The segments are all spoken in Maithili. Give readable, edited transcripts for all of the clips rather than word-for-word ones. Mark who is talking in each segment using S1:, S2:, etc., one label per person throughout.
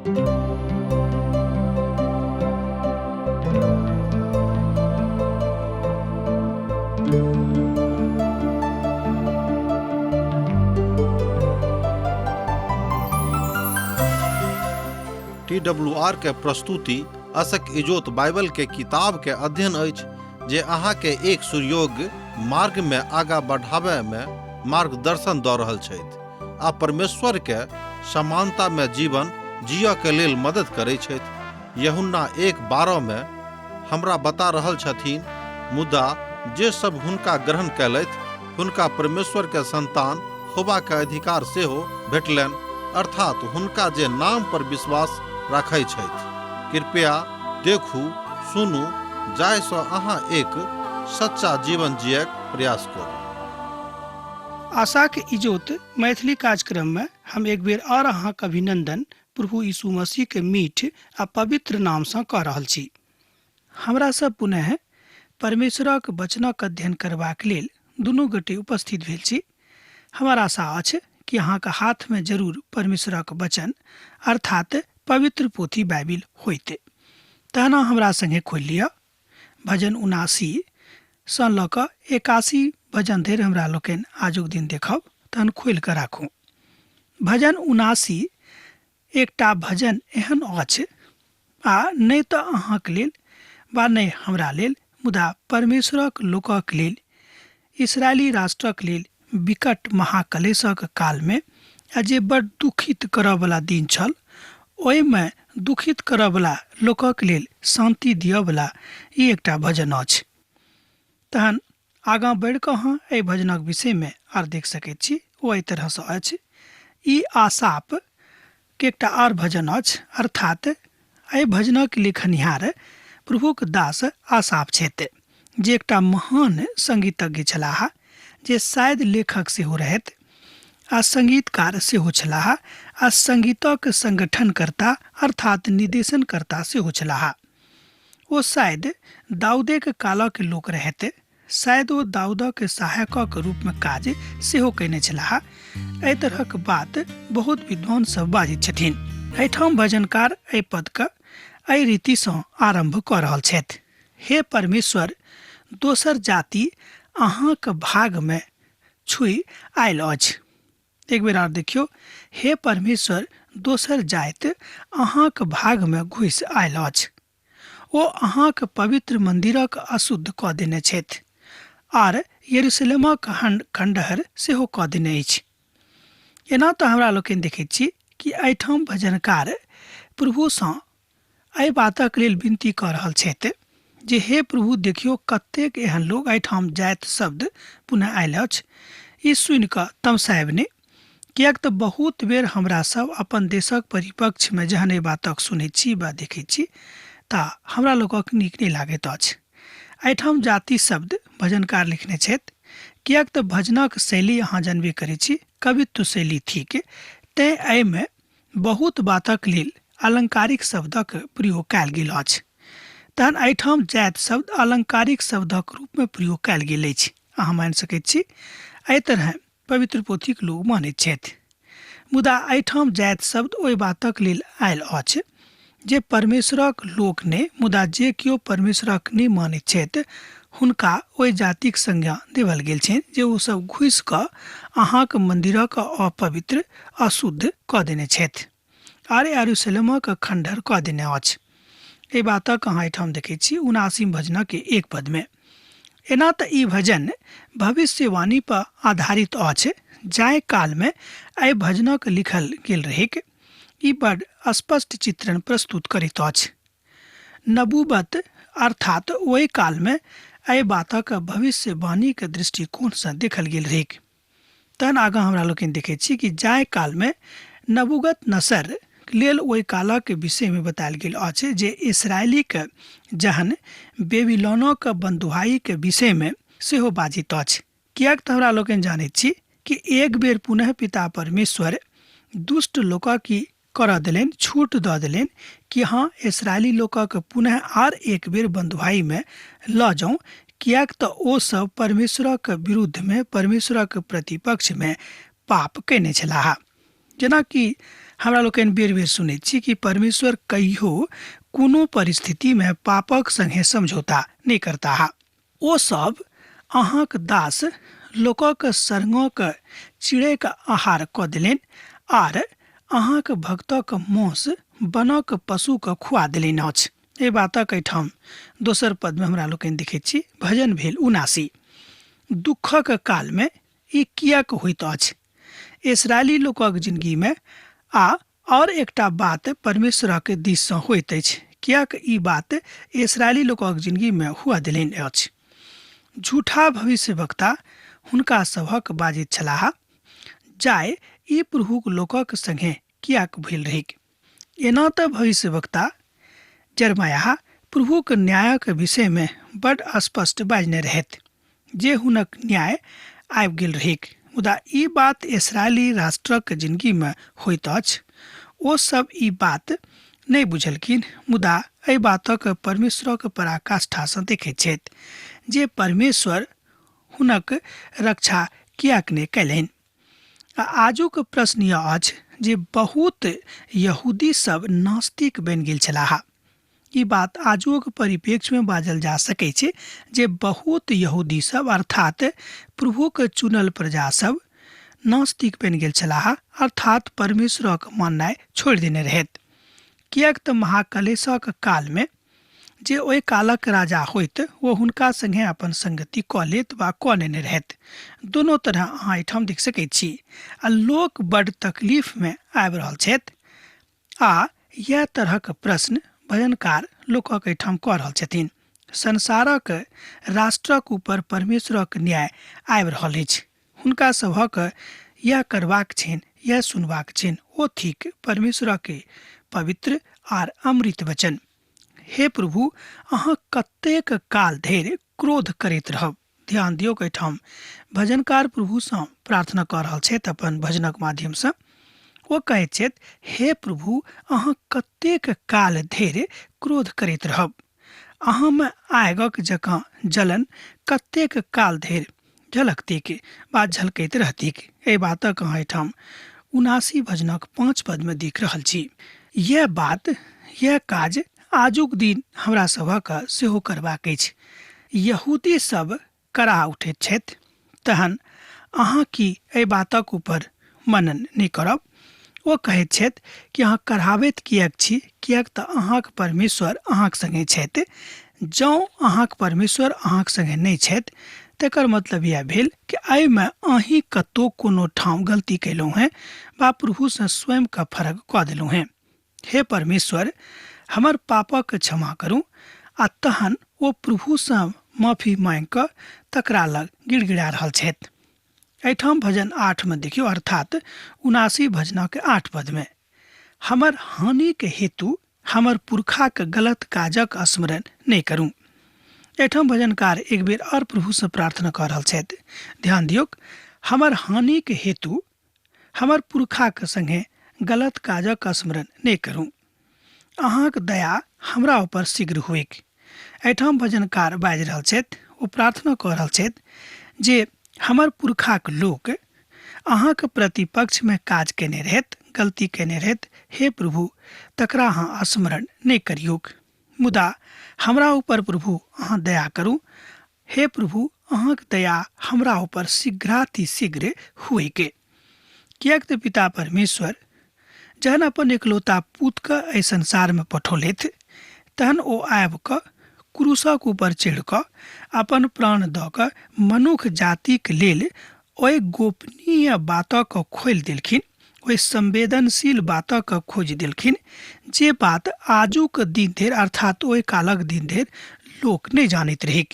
S1: TWR के प्रस्तुति असक इजोत बाइबल के किताब के अध्ययन अछि जे अहाँ के एक सुयोग्य मार्ग में आगा बढ़ावे में मार्गदर्शन दऽ रहल छथि आ परमेश्वर के समानता में जीवन जिय के लेल मदद करैत छथि। यूहन्ना 1:12 में हमरा बता रहल छथिन, मुदा जे सब हुनका ग्रहण कयलथि हुनका परमेश्वर के संतान होबा के अधिकार सेहो भेटलनि, अर्थात हुनका जे नाम पर विश्वास राखै छथि। कृपया देखू, सुनू, जाहिसँ अहाँ एक सच्चा जीवन जियक प्रयास करू।
S2: आशा के इजोत मैथिली कार्यक्रम में हम एक बेर और अहाँक अभिनंदन प्रभु यीशु मसीह के मीठ आ पवित्र नाम से कऽ रहल छी। हमरा सब पुनः परमेश्वरक वचनक अध्ययन करबाक लेल दुनू गोटे उपस्थित भेल छी। हमर आशा अछि कि अहाँक हाथ में जरूर परमेश्वरक वचन अर्थात पवित्र पोथी बाइबिल होइते। तहना हमरा संगे खोलि लिअ भजन 79 सँ लऽ कऽ 81 भजन धरि हमरा लोकनि आजुक दिन देखब, तहन खोलि कऽ राखू। भजन 79 एकटा भजन एहन अछि आ नहि तऽ अहाँक लेल वा नहि हमरा लेल, मुदा परमेश्वरक लोकक लेल, इस्राएली राष्ट्रक लेल विकट महाक्लेशक काल में आ जे बड़ दुखित करयवला दिन छल, ओहिमे दुखित करयवला लोकक लेल शांति दियवला ई एकटा भजन अछि। तहन आगाँ बढ़ि कऽ अहाँ एहि भजनक विषय में आर देख सकैत छी। ओ एहि तरहसँ अछि, ई आसाप के एकटा और भजन अछि, अर्थात एहि भजनक लिखनिहार प्रभुक दास आसाप छथि, जे एकटा महान संगीतज्ञ छलाह, जे शायद लेखक सेहो रहथि आ संगीतकार सेहो छलाह आ संगीतक संगठनकर्ता अर्थात निर्देशनकर्ता सेहो छलाह। ओ शायद दाऊदेक कालक लोक रहथि, शायद ओ दाऊदक सहायकक रूप में काज सेहो कयने छलाह। एहि तरहक बात बहुत विद्वान सब बाजैत छथिन। एहिठाम भजनकार एहि पदके एहि रीतिसँ आरंभ कऽ रहल छथि, हे परमेश्वर, दोसर जाति अहाँक भाग में छुइ आयल अछि। एक बेर और देखियो, हे परमेश्वर, दोसर जाति अहाँक भाग में घुसि आयल अछि। ओ अहाँक पवित्र मंदिरक अशुद्ध कऽ देने छथि आर यरूशलेमक खंडहर सेहो कऽ देने अछि। एना तऽ हमरा लोकनि देखैत छी कि एहिठाम भजनकार प्रभुसँ एहि बातक लेल विनती कऽ रहल छथि जे हे प्रभु, देखियो कतेक एहन लोग एहिठाम जाति शब्द पुनः आयल अछि। ई सुनि कऽ तमसायब नहि, किएक तऽ बहुत बेर हमरा सब अपन देशक परिपक्ष में जहन एहि बातक सुनैत छी वा देखैत छी तऽ हमरा लोकक नीक नहि लागैत अछि। एहिठाम जाति शब्द भजनकार लिखने छथि, किएक तऽ भजनक शैली अहाँ जानबे करैत छी, कवित्व शैली थिक, तैं एहिमे बहुत बातक लेल अलंकारिक शब्दक प्रयोग कयल गेल अछि। तहन एहिठाम जाति शब्द अलंकारिक शब्दक रूप में प्रयोग कयल गेल अछि। अहाँ मानि सकैत छी एहि तरह पवित्र पोथीक लोग मानैत छथि। मुदा एहिठाम जाति शब्द ओहि बातक लेल आयल अछि जे परमेश्वरक लोक ने, मुदा जे केओ परमेश्वरक नहि मानैत छथि हुनका ओहि जातिक संज्ञा देवल गेल छनि जे ओ सब घुसि कऽ अहाँक मंदिरक अपवित्र अशुद्ध कऽ देने छथि आर यरूशलेमक खंडहर कऽ देने अछि। एहि बातक अहाँ एहिठाम देखैत छी 79 भजनक 1 पद में। एना तऽ ई भजन भविष्यवाणी पर आधारित अछि, जाहि काल में एहि भजनक लिखल गेल रहैक ई बड़ स्पष्ट चित्रण प्रस्तुत करैत अछि। नबूवत अर्थात ओहि काल में एहि बातक भविष्यवाणी के दृष्टिकोण से देखल गेल रहैक। तहन आगाँ हमरा लोकनि देखैत छी कि जाहि काल में नबूगत नसर लेल ओहि कालक विषय में बतायल गेल अछि जे इसराइली के जहन बेबीलोनक बंधुआई के विषय में सेहो बाजित अछि। किएक तऽ हमरा लोकनि जानैत छी कि एक बेर पुनः पिता परमेश्वर दुष्ट लोकक की करऽ देलनि, छूट दऽ देलनि कि हाँ इसराइली लोकक पुनः आर एक बेर बंधुआई में लऽ जाऊं, किएक तऽ ओ सब परमेश्वरक विरुद्ध में, परमेश्वरक प्रतिपक्ष में पाप कयने छलाह। जेना कि हमरा लोकनि बेर बेर सुनैत छी कि परमेश्वर कहियो कोनो परिस्थिति में पापक संगे समझौता नहीं करता है। ओ सब अहाँक दास लोकक सरंगक चिड़ैक आहार कऽ देलनि आर अहाँक भक्तक मौस बनक पशुक खुआ देलनि अछि। एहि बातक एहिठाम दोसर पद में हमरा लोकनि देखैत छी भजन भेल 79। दुखक काल में ई कियाक होइत अछि? इस्राएली लोकक जिंदगी में और एकटा बात परमेश्वरक दिस सँ होइत अछि। कियाक ई बात इस्राएली लोकक जिंदगी में हुआ देलनि अछि? झूठा भविष्यवक्ता हुनका सभक बाजैत छलाह, जाय ई प्रभुक लोकक संगे कियाक भेल रहिक। एना तऽ भविष्यवक्ता जरमायाह प्रभुक न्यायक विषय में बड़ स्पष्ट बाजने रहथि जे हुनक न्याय आबि गेल रहिक। मुदा ई बात इस्राएली राष्ट्रक जिंदगी में होइत अछि। ओ सब ई बात नहीं बुझलखिन, मुदा एहि बातक परमेश्वरक पराकाष्ठा सँ देखैत छथि जे परमेश्वर हुनक रक्षा कियाक नहीं कयलनि। आजुक प्रश्न यह अछि जे बहुत यहूदी सब नास्तिक बनि गेल छलाह। ई बात आजुक परिप्रेक्ष्य में बाजल जा सकै छै जे बहुत यहूदी सब अर्थात प्रभुक चुनल प्रजा सब नास्तिक बनि गेल छलाह, अर्थात परमेश्वरक माननाय छोड़ि देने रहथि। कियाक तऽ महाक्लेशक काल में जे ओहि कालक राजा होइत वो हुनका संगे अपन संगति कऽ लेत वा कऽ लेने रहथि। दोनों तरह अहाँ एहिठाम देख सकैत छी। आ लोक बड़ तकलीफ में आबि रहल छथि आ यह तरहक प्रश्न भजनकार लोकक एहिठाम कऽ रहल छथिन। संसारक राष्ट्रक ऊपर परमेश्वरक न्याय आबि रहल अछि। हुनका सभक यह करबाक छनि, यह सुनबाक छनि ओ थिक परमेश्वरक पवित्र आर अमृत वचन। हे प्रभु, अहाँ कतेक काल धरि क्रोध करैत रहब। ध्यान दियौ, एहिठाम भजनकार प्रभु सँ प्रार्थना कऽ रहल छथि अपन भजनक माध्यम सँ। ओ कहैत छथि, हे प्रभु, अहाँ कतेक काल धरि क्रोध करैत रहब। अहाँ में आगक जकाँ जलन कतेक काल धरि झलकतीक वा झलकैत रहतीक। एहि बातक अहाँ एहिठाम 79 भजनक 5 पद में देख रहल छी। यह बात, यह काज आजुक दिन हमरा सभक सेहो करबाक अछि। यहूदी सब करा उठैत छथि, तहन अहाँ की एहि बातक ऊपर मनन नहीं करब? ओ कहैत छथि कि अहाँ कराबैत कियाक छी, कियाक तऽ अहाँक परमेश्वर अहाँक संगे छथि। जँ अहाँक परमेश्वर अहाँक संगे नहीं छथि तेकर मतलब यह भेल कि एहि में अहीं कतौ कोनो ठाम गलती कैलहुँ हैं वा प्रभु सँ स्वयं का फर्क कऽ देलहुँ हैं। हे परमेश्वर, हमर पापक क्षमा करू। आ तहन ओ प्रभु सँ माफी मांगि कऽ तकरा लग गिड़गिड़ा रहल छथि। एहिठाम भजन 8 में देखियो, अर्थात 79 भजनक 8 पद में, हमर हानि के हेतु हमर पुरखा के गलत काजक स्मरण नहीं करूं। एहिठाम भजनकार एक बेर और प्रभु से प्रार्थना कर रहल छथि। ध्यान दियौ, हमर हानि के हेतु हमर पुरखा के संगे गलत काजक स्मरण नहीं करूं। अहाँक दया हमरा ऊपर शीघ्र होइक। एहिठाम भजनकार बाजि रहल छथि, ओ प्रार्थना कऽ रहल छथि जे हमर पुरखाक लोक अहाँक प्रतिपक्ष में काज केने रहथि, गलती केने रहथि। हे प्रभु, तकरा अहाँ स्मरण नहीं करियौक, मुदा हमरा ऊपर प्रभु अहाँ दया करू। हे प्रभु, अहाँक दया हमरा ऊपर शीघ्रातिशीघ्र हुएके। कियाक तऽ पिता परमेश्वर जहन अपन एकलौता पुत के एहि संसार में पठौलथि, तहन ओ आबि कऽ क्रूसक ऊपर चढ़ि कऽ अपन प्राण दऽ कऽ मनुष्य जातिक लेल ओहि गोपनीय बातक खोलि देलखिन, ओहि संवेदनशील बातक खोज देलखिन जे बात आजुक दिन धरि अर्थात ओहि कालक दिन धरि लोक नहीं जानैत रहिक।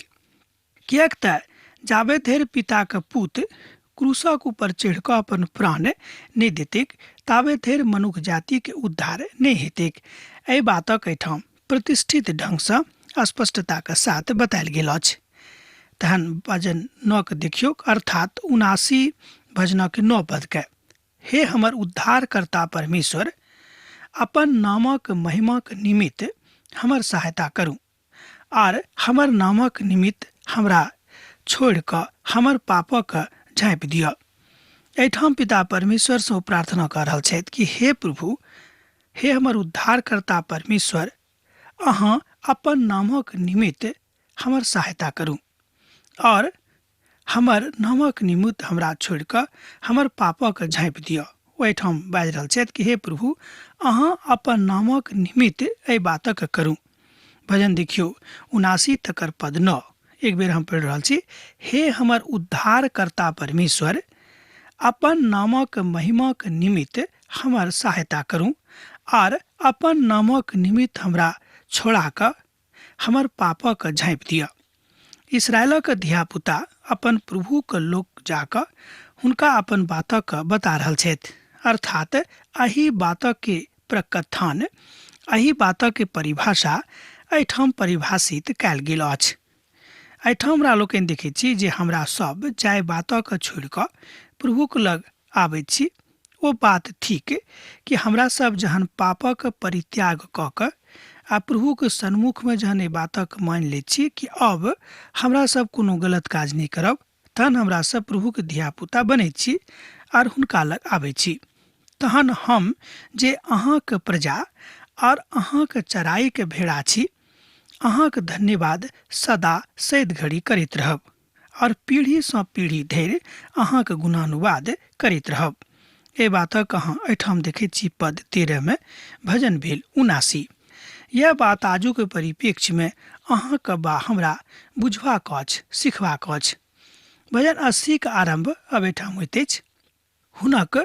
S2: कियाक तऽ जाबे धरि पिताक पुत क्रूसक ऊपर चढ़ि कऽ अपन प्राण नहीं देतैक, ताबे धरि मनुष्य जाति के उद्धार नहीं हेतैक। एहि बातक एहिठाम प्रतिष्ठित ढंग सँ स्पष्टता के साथ बतायल गेल अछि। तहन भजन 9 के देखियौ, अर्थात 79 भजनक 9 पद के, हे हमर उद्धारकर्ता परमेश्वर, अपन नामक महिमाक निमित्त हमर सहायता करू आर हमर नामक निमित्त हमरा छोड़ि कऽ हमर पापक झाँपि दिअ। एहिठाम पिता परमेश्वर से प्रार्थना कर रहल छथि कि हे प्रभु, हे हमर उद्धारकर्ता परमेश्वर, अहाँ अपन नामक निमित्त हमर सहायता करू और हमर नामक निमित्त हमरा छोड़ कऽ हमर पापक झाँपि दिअ। ओहिठाम बाजि रहल छथि कि हे प्रभु, अहाँ अपन नामक निमित्त एहि बातक करू। भजन देखियौ 79 तकर पद 9। एक बेर हम पढ़ि रहल छी। हे हमर उद्धारकर्ता परमेश्वर, अपन नामक महिमाक निमित्त हमर सहायता करू और अपन नामक निमित्त हमरा छोड़ा कऽ हमर पापक झाँपि दिअ। इसराइलक धियापुता अपन प्रभुक लोक जाकऽ हुनका अपन बातक बता रहल छथि, अर्थात एहि बातक के प्रकथन, एहि बातक के परिभाषा एहिठाम परिभाषित कयल गेल अछि। एहिठाम हमरा लोकनि देखैत छी जे हमरा सब जाहि बातक छोड़ि कऽ प्रभुक लग आबैत छी, ओ बात थिक कि हमरा सब जहन पापक परित्याग कऽ कऽ आ प्रभुक सन्मुख में जहन एहि बातक मान ले छी कि अब हमरा सब कोनो गलत काज नहीं करब, तहन हमरा सब प्रभुक धियापुता बनै छी और हुनका लग आबै छी। तहन हम जे अहाँक प्रजा और अहाँक चराई के भेड़ा छी, अहाँक धन्यवाद सदा सैद घड़ी करैत रहब और पीढ़ी सँ पीढ़ी धरि अहाँक गुणानुवाद करैत रहब। ए बातक अहाँ एहिठाम देखैत छी पद 13 में भजन भेल 79। यह बात आजुक परिप्रेक्ष्य में अहाँक बा हमरा बुझबाक अछि, सिखबाक अछि। भजन 80 के आरंभ अब एहिठाम होइत अछि। हुनक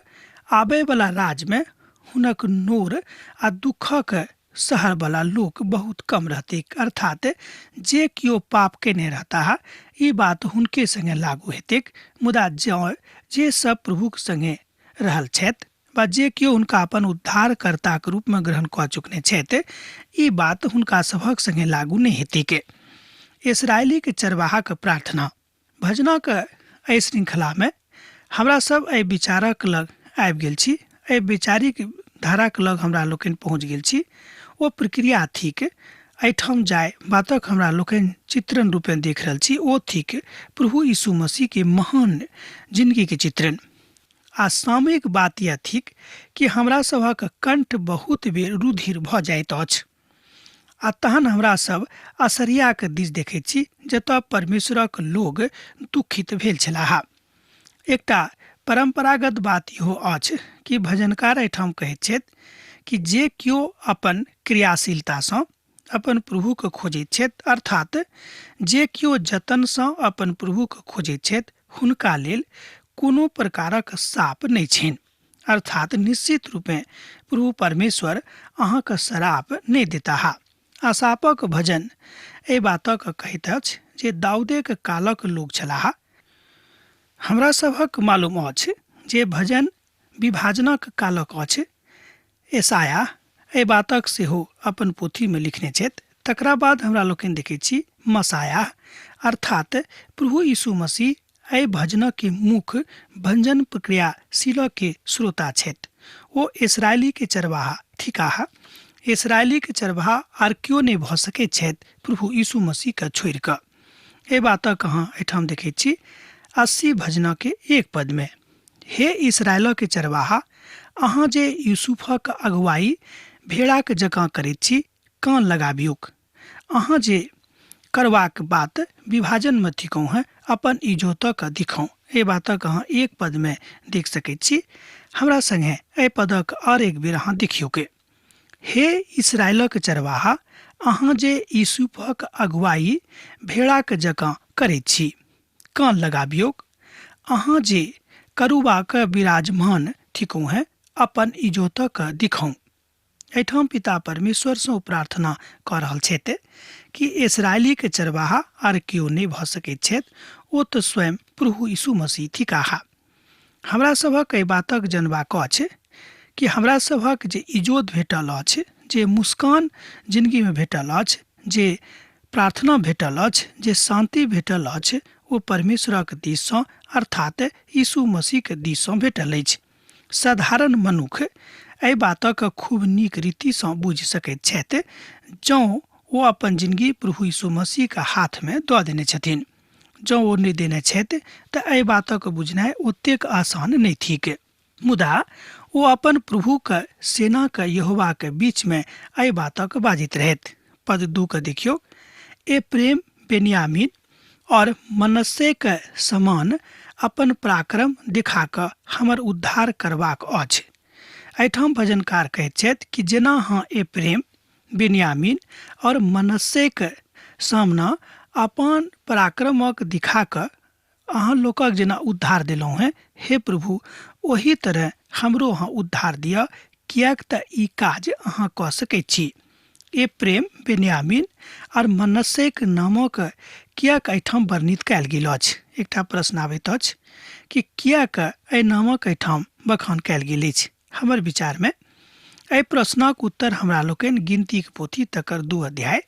S2: आबय वाला राज में हुनक नोर आ दुखक सहर वाला लोक बहुत कम रहते, अर्थात जे कियो पाप केने रहता है ई बात हुनके संगे लागू हेते। मुदा जे सब प्रभुक संगे रहल छथि वा जे कियो हुनका अपन उद्धारकर्ता के रूप में ग्रहण कऽ चुकने छथि, ई बात हुनका सभक संगे लागू नहीं हेते के। इसराइली के चरवाहा के प्रार्थना भजनक एहि श्रृंखला में हमरा सब एहि विचारक लग आबि गेल छी, एहि वैचारिक धाराक लग हमरा लोकनि पहुँच गेल छी। ओ प्रक्रिया थिक एहिठाम जाय बातक हमरा लोकनि चित्रण रूपे देख रहल छी, ओ थिक प्रभु यीशु मसीह के महान जिंदगी के चित्रण। आ सामयिक बात यह थिक कि हमरा सभक कंठ बहुत बेर रुधिर भऽ जाइत अछि। आ तहन हमरा सब असरिया के दिस देखैत छी जतऽ परमेश्वरक लोग दुखित भेल छलाह। एकटा परंपरागत बात इहो अछि कि भजनकार एहिठाम कहैत छथि कि जे कियो अपन क्रियाशीलता सँ अपन प्रभु के खोजैत छथि, अर्थात जे कियो जतन सँ अपन प्रभु के खोजैत छथि, हुनका लेल कोनो प्रकारक साप नहीं छनि, अर्थात निश्चित रूपे प्रभु परमेश्वर अहाँक श्राप नहीं देता है। आसापक भजन एहि बातक कहैत अछि जे दाऊदे के कालक लोग छलाह। हमरा सभक मालूम अछि जे भजन विभाजनक कालक अछि। एसाया एहि बातक सेहो अपन पोथी में लिखने छथि। तकरा बाद हमरा लोकनि देखैत छी मसाया अर्थात प्रभु यीशु मसीह एहि भजनक के मुख्य भंजन प्रक्रियाशील के श्रोता छथि। ओ इसराइली के चरवाहा थिकाह। इसराइली के चरवाहा आर क्यों नहीं भऽ सकैत छथि प्रभु यीशु मसीह के छोड़ि कऽ। एहि बातक अहाँ एहिठाम देखैत छी 80 भजन के 1 पद में, हे इसराइल के चरवाहा, अहाँ जे यूसुफक अगुवाई भेड़ाक जकाँ करैत छी, कान लगाबियोक। अहाँ जे करबाक बात विभाजन में थिकौ हैं, अपन इजोतक दिखौ। एहि बातक अहाँ 1 पद में देख सकैत छी। हमरा संगे एहि पदक और एक बेर अहाँ देखियो के, हे इसराइलक चरवाहा, अहाँ जे यूसुफक अगुवाई भेड़ाक जकाँ करैत छी, कान लगाबियोक। अहाँ जे करुबाक विराजमान थिकौ हैं, अपन इजोतक दिखौ। एहिठाम पिता परमेश्वर सँ प्रार्थना कऽ रहल छथि कि इसराइली के चरवाहा आर कियो नहीं भऽ सकैत छथि, ओ तऽ स्वयं प्रभु यीशु मसीह थिकाह। हमरा सभक एहि बातक जनबाक अछि कि हमरा सभक जे इजोत भेटल अछि, जे मुस्कान जिंदगी में भेटल अछि, जे प्रार्थना भेटल अछि, जे शांति भेटल अछि, ओ परमेश्वरक दिस सँ अर्थात यीशु मसीह के दिस सँ भेटल अछि। साधारण मनुख एहि बातक खूब नीक रीति सँ बुझि सकैत छथि जँ ओ अपन जिंदगी प्रभु यीशु मसीह के हाथ में दऽ देने छथिन। जँ ओ नहि देने छथि तऽ एहि बातक बुझनाइ ओतेक आसान नहि थिक। मुदा ओ अपन प्रभुक सेनाक यहोवाक बीचमे एहि बातक बाजित रहथि। पद 2 के देखियौ, ए प्रेम बेन्यामीन और मनस्से के समान अपन पराक्रम दिखा कऽ हमर उद्धार करबाक अछि। एहिठाम भजनकार कहैत छथि कि जेना अहाँ ए प्रेम बेन्यामीन और मनस्से के सामना अपन पराक्रमक दिखा कऽ अहाँ लोकक जेना उद्धार देलहुँ हैं, हे प्रभु ओही तरह हमरो अहाँ उद्धार दिअ, किएक तऽ ई काज अहाँ कऽ सकैत छी। ए प्रेम बेन्यामीन और मनस्से के नामक किएक एहिठाम वर्णित कयल गेल अछि। एकटा प्रश्न आबैत अछि कि किएक एहि नामक एहिठाम बखान कयल गेल अछि। हमर विचारमे एहि प्रश्नक उत्तर हमरा लोकनि गिनतीक पोथी तकर 2 अध्याय,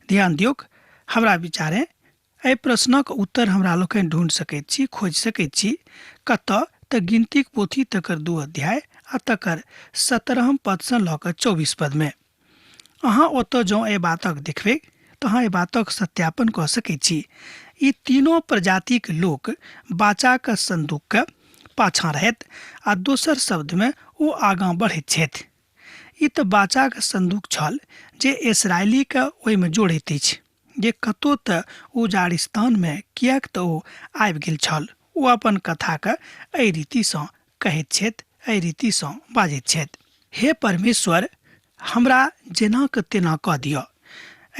S2: ध्यान दियौक, हमरा विचारे एहि प्रश्नक उत्तर हमरा लोकनि ढूंढ सकैत छी, खोज सकैत छी। कतऽ तऽ गिनतीक पोथी तकर 2 अध्याय आ तकर 17 पद से लऽ कऽ 24 पदमे। अहाँ ओतऽ जँ एहि बातक देखबै तऽ अहाँ एहि बातक सत्यापन कऽ सकैत छी। ई तीनों प्रजातिक लोक बाचाक संदूकके पाछाँ रहथि आ दोसर शब्दमे ओ आगाँ बढ़ैत छथि। ई तऽ बाचाक संदूक छल जे इसराइलीके ओहिमे जोड़ैत अछि, जे कतहु तऽ ओ जारिस्तानमे किएक तऽ ओ आबि गेल छल। ओ अपन कथाके एहि रीतिसँ कहैत छथि, एहि रीतिसँ बाजैत छथि, हे परमेश्वर हमरा जेनाक तेना कऽ दिअ।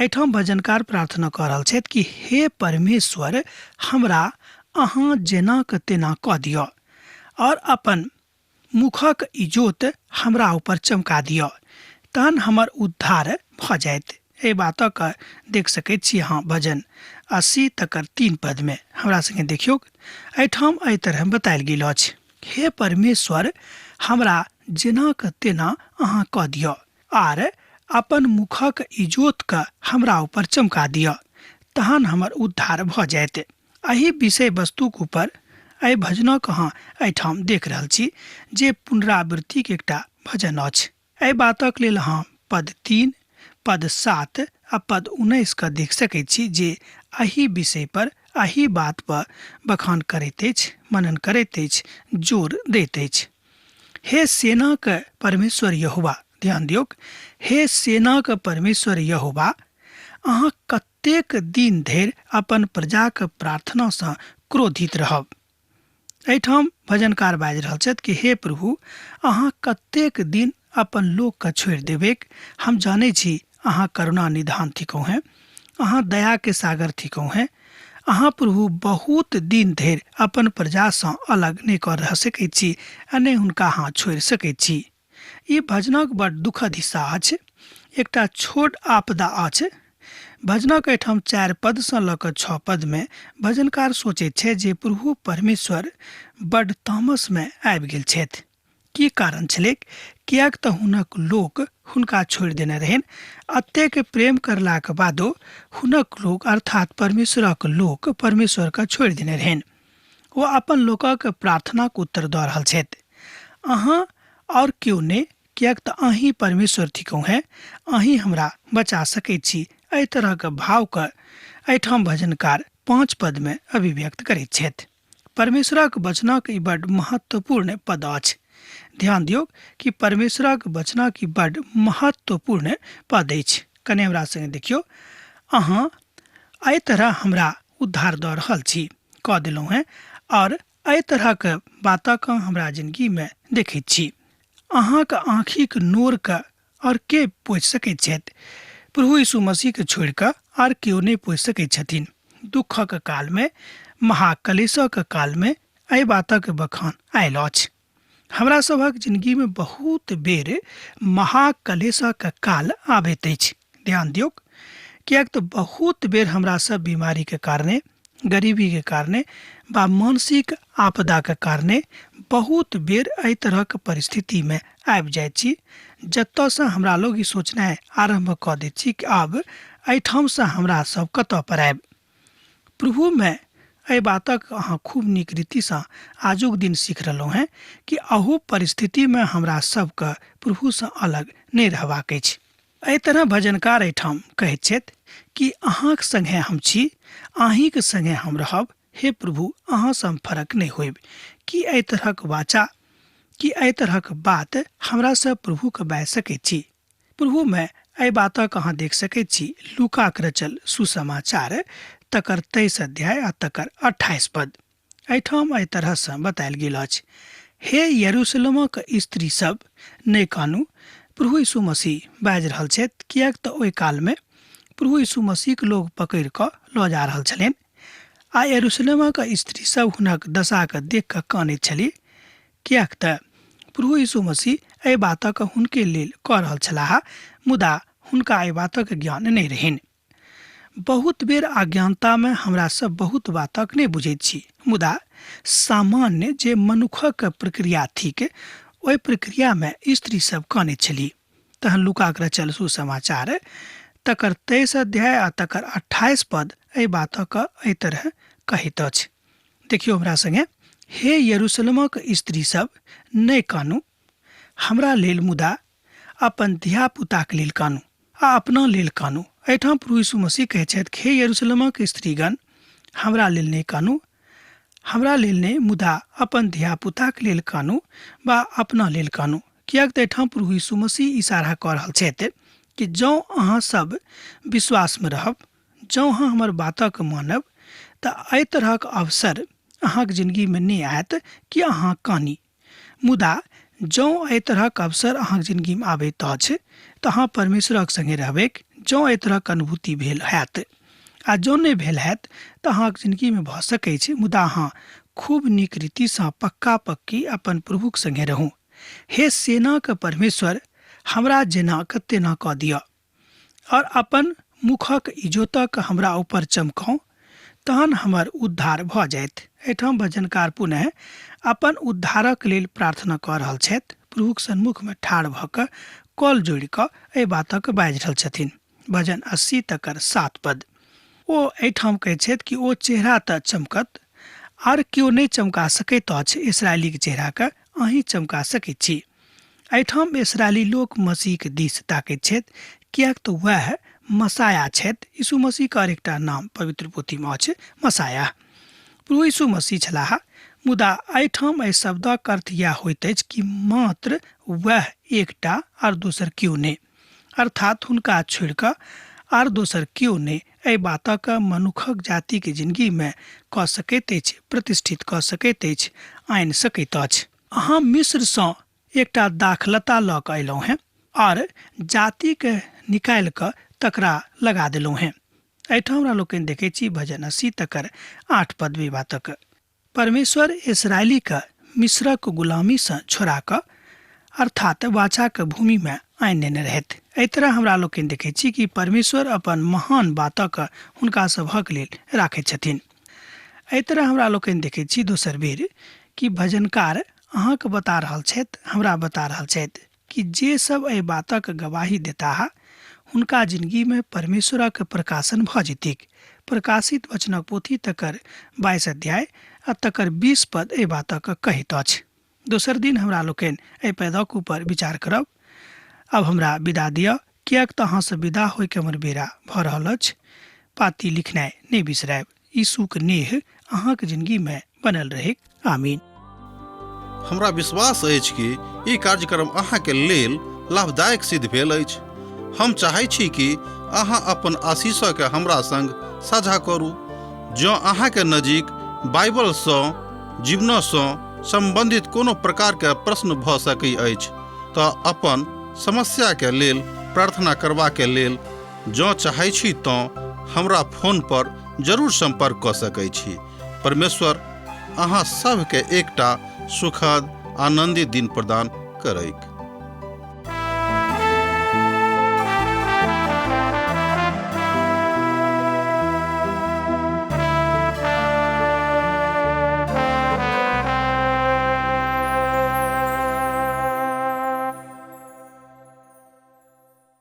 S2: एहिठाम भजनकार प्रार्थना कऽ रहल छथि कि हे परमेश्वर हमरा अहाँ जेनाक तेना कऽ दिअ और अपन मुखक इजोत हमरा ऊपर चमका दिअ, तहन हमर उद्धार भऽ जायत। एहि बातक देख सकैत छी अहाँ भजन 80 तकर 3 पदमे। हमरा संगे देखियौ, एहिठाम एहि तरह बतायल गेल अछि, हे परमेश्वर हमरा जेनाक तेना अहाँ कऽ दिअ आर अपन मुखक इजोतके हमरा ऊपर चमका दिअ, तहन हमर उद्धार भऽ जायत। एहि विषय वस्तुक ऊपर एहि भजनक अहाँ एहिठाम देख रहल छी जे पुनरावृत्तिक एकटा भजन अछि। एहि बातक लेल अहाँ पद 3, पद 7 आ पद 19 के देख सकैत छी जे एहि विषय पर, एहि बात पर बखान करैत अछि, मनन करैत अछि, जोर दैत अछि। हे सेनाक परमेश्वर यहोवा, ध्यान दियौक, हे सेनाक परमेश्वर यहोवा, अहाँ कतेक दिन धरि अपन प्रजाक प्रार्थनासँ क्रोधित रहब। एहिठाम भजनकार बाजि रहल छथि कि हे प्रभु अहाँ कतेक दिन अपन लोकके छोड़ि देबै। हम जानै छी अहाँ करुणा निधान थिकौ हैं, अहाँ दया के सागर थिकौ हैं। अहाँ प्रभु बहुत दिन धरि अपन प्रजासँ अलग नहि कऽ रह सकैत छी आ नहि हुनका अहाँ छोड़ि सकैत छी। ई भजनक बड़ दुखद हिस्सा अछि, एकटा छोट आपदा अछि। भजनक एहिठाम 4 पदसँ लऽ कऽ 6 पदमे भजनकार सोचैत छै जे प्रभु परमेश्वर बड्ड तामसमे आबि गेल छथि। की कारण छलैक? किएक तऽ हुनक लोक हुनका छोड़ि देने रहनि। एतेक प्रेम करलाक बादो हुनक लोक अर्थात परमेश्वरक लोक परमेश्वरके छोड़ि देने रहनि। ओ अपन लोकक प्रार्थनाक उत्तर दऽ रहल छथि, अहाँ और केओ नहि, किएक तऽ अहीं परमेश्वर थिकौ हैं, अहीं हमरा बचा सकैत छी। एहि तरहक भावके एहिठाम भजनकार 5 पदमे अभिव्यक्त करैत छथि। परमेश्वरक वचनक ई बड्ड महत्वपूर्ण पद अछि। ध्यान दियौ कि परमेश्वरक वचनक ई बड्ड महत्वपूर्ण पद अछि। कने हमरा संगे देखियौ, अहाँ एहि तरह हमरा उद्धार दऽ रहल छी, कऽ देलहुँ हैं और एहि तरहक बातक हमरा जिंदगीमे देखैत छी। अहाँके आँखिक नोरके और के पोछि सकैत छथि? प्रभु यीशु मसीहके छोड़ि कऽ आर केओ नहि पोछि सकैत छथिन। दुखक कालमे, महाक्लेशक कालमे एहि बातक बखान आयल अछि। हमरा सभक जिंदगीमे बहुत बेर महाक्लेशक काल आबैत अछि। ध्यान दियौ, किएक तऽ बहुत बेर हमरा सब बीमारीके कारणे, गरीबीके कारणे वा मानसिक आपदाके कारणे बहुत बेर एहि तरहक परिस्थितिमे आबि जाइत छी, जतयसँ हमरा लोग ई सोचनाइ आरम्भ कऽ दैत छी कि आब एहिठामसँ हमरा सब कतऽ पर आयब। प्रभुमे एहि बातक अहाँ खूब नीक रीतिसँ आजुक दिन सीख रहलहुँ हैं कि अहू परिस्थितिमे हमरा सबके प्रभुसँ अलग नहि रहबाक अछि। एहि तरह भजनकार एहिठाम कहैत छथि कि अहाँक संगे हम छी, अहींक संगे हम रहब। हे प्रभु, अहाँसँ हम फर्क नहि होइब। कि एहि तरहक वाचा, कि एहि तरहक बात हमरासँ प्रभुके बाजि सकैत छी। प्रभुमे एहि बातक अहाँ देख सकैत छी लूकाक रचल सुसमाचार तकर 23 अध्याय आ तकर 28 पद। एहिठाम एहि तरहसँ बतायल गेल अछि, हे यरूशलेमक स्त्री सब, नहि कानू। प्रभु यीशु मसीह बाजि रहल छथि, किएक तऽ ओहि कालमे प्रभु यीशु मसीहके लोग पकड़ि कऽ लऽ जा रहल छलनि आ यरूशलेमक स्त्री सब हुनक दशाके देख कऽ कानैत छलीह, किएक तऽ प्रभु यीशु मसीह एहि बातक हुनके लेल कऽ रहल छलाह, मुदा हुनका एहि बातक ज्ञान नहि रहनि। बहुत बेर अज्ञानतामे हमरा सब बहुत बातक नहि बुझैत छी, मुदा सामान्य जे मनुखक प्रक्रिया थिक ओहि प्रक्रियामे स्त्री सब कानैत छलीह। तहन लूकाक रचल सुसमाचार तकर 23 अध्याय आ तकर 28 पद एहि बातक एहि तरह कहैत अछि। देखियौ हमरा संगे, हे यरूशलेमक स्त्री सब, नहि कानू हमरा लेल, मुदा अपन धिया पुताक लेल कानू आ अपना लेल कानू। एहिठाम प्रभु यीशु मसीह कहैत छथि, हे यरूशलेमक स्त्रीगण, हमरा लेल नहि कानू, हमरा लेल नहि, मुदा अपन धिया पुताक लेल कानू वा अपना लेल कानू। किएक तऽ एहिठाम प्रभु यीशु मसीह इशारा कऽ रहल छथि कि जँ अहाँ सब विश्वासमे रहब, जँ अहाँ हमर बातक मानब, तऽ एहि तरहक अवसर अहाँक जिन्दगीमे नहि आयत कि अहाँ कानी। मुदा जँ एहि तरहक अवसर अहाँक जिन्दगीमे आबैत अछि तऽ अहाँ परमेश्वरक संगे रहबै। जँ एहि तरहक अनुभूति भेल हैत आ जँ नहि भेल हैत तऽ अहाँक जिन्दगीमे भऽ सकैत छै, मुदा अहाँ खूब नीक रीतिसँ पक्का पक्की अपन प्रभुक संगे रहू। हे सेनाक परमेश्वर, हमरा जेना तेना कऽ दिअ और अपन मुखक इजोतक हमरा ऊपर चमकाउ, तहन हमर उद्धार भऽ जायत। एहिठाम भजनकार पुनः अपन उद्धारक लेल प्रार्थना कऽ रहल छथि। प्रभुक सन्मुखमे ठाढ़ भऽ कऽ कल जोड़ि कऽ एहि बातक बाजि रहल छथिन। भजन 80 तकर 7 पद ओ एहिठाम कहैत छथि कि ओ चेहरा तऽ चमकत, आर केओ नहि चमका सकैत अछि इसराइलीके चेहराके, अहीँ चमका सकैत छी। एहिठाम इसराइली लोक मसीहके दिस ताकैत छथि, किएक तऽ वएह मसाया छथि। यीशु मसीहके और एकटा नाम पवित्र पोथीमे अछि मसाया। प्रभु यीशु मसीह छलाह, मुदा एहिठाम एहि शब्दक अर्थ इएह होइत अछि कि मात्र वएह एकटा आर दोसर केओ नहि, अर्थात हुनका छोड़ि कऽ आर दोसर केओ नहि एहि बातक मनुखक जातिके जिन्दगीमे कऽ सकैत अछि, प्रतिष्ठित कऽ सकैत अछि, आनि सकैत अछि। अहाँ मिस्रसँ एकटा दाखलता लऽ कऽ अयलहुँ हेँ और जातिके निकालि कऽ तकरा लगा देलहुँ हेँ। एहिठाम हमरा लोकनि देखैत छी भजन 80 तकर 8 पद बातक, परमेश्वर इसराइलीके मिस्रक गुलामीसँ छोड़ा कऽ अर्थात वाचाके भूमिमे आनि लेने रहथि। एहि तरह हमरा लोकनि देखैत छी कि परमेश्वर अपन महान बातक हुनका सभक लेल राखैत छथिन। एहि तरह हमरा लोकनि देखैत छी दोसर बेर कि भजनकार अहाँके बता रहल छथि, हमरा बता रहल छथि कि जे सब एहि बातक गवाही देता हुनका जिन्दगीमे परमेश्वरक प्रकाशन भऽ जेतिक। प्रकाशित वचनक पोथी तकर 22 अध्याय आ तकर 20 पद एहि बातक कहैत अछि। दोसर दिन हमरा लोकनि एहि पैदक ऊपर विचार करब। अब हमरा विदा दिअ, किएक तऽ अहाँसँ विदा होइके हमर बेरा भऽ रहल अछि। पाती लिखनाइ नहि बिसरायब। यीशुके नेह अहाँके जिन्दगीमे बनल रहै। आमीन।
S1: हमरा विश्वास अछि कि ई कार्यक्रम अहाँके लेल लाभदायक सिद्ध भेल अछि। हम चाहै छी कि अहाँ अपन आशीषके हमरा संग साझा करू। जँ अहाँके नजीक बाइबलसँ जीवनसँ संबंधित कोनो प्रकारके प्रश्न भऽ सकैत अछि तऽ अपन समस्याके लेल प्रार्थना करबाके लेल जँ चाहै छी तऽ हमरा फोन पर जरूर संपर्क कऽ सकैत छी। परमेश्वर अहाँ सबके एकटा सुखद आनंदित दिन प्रदान करैक।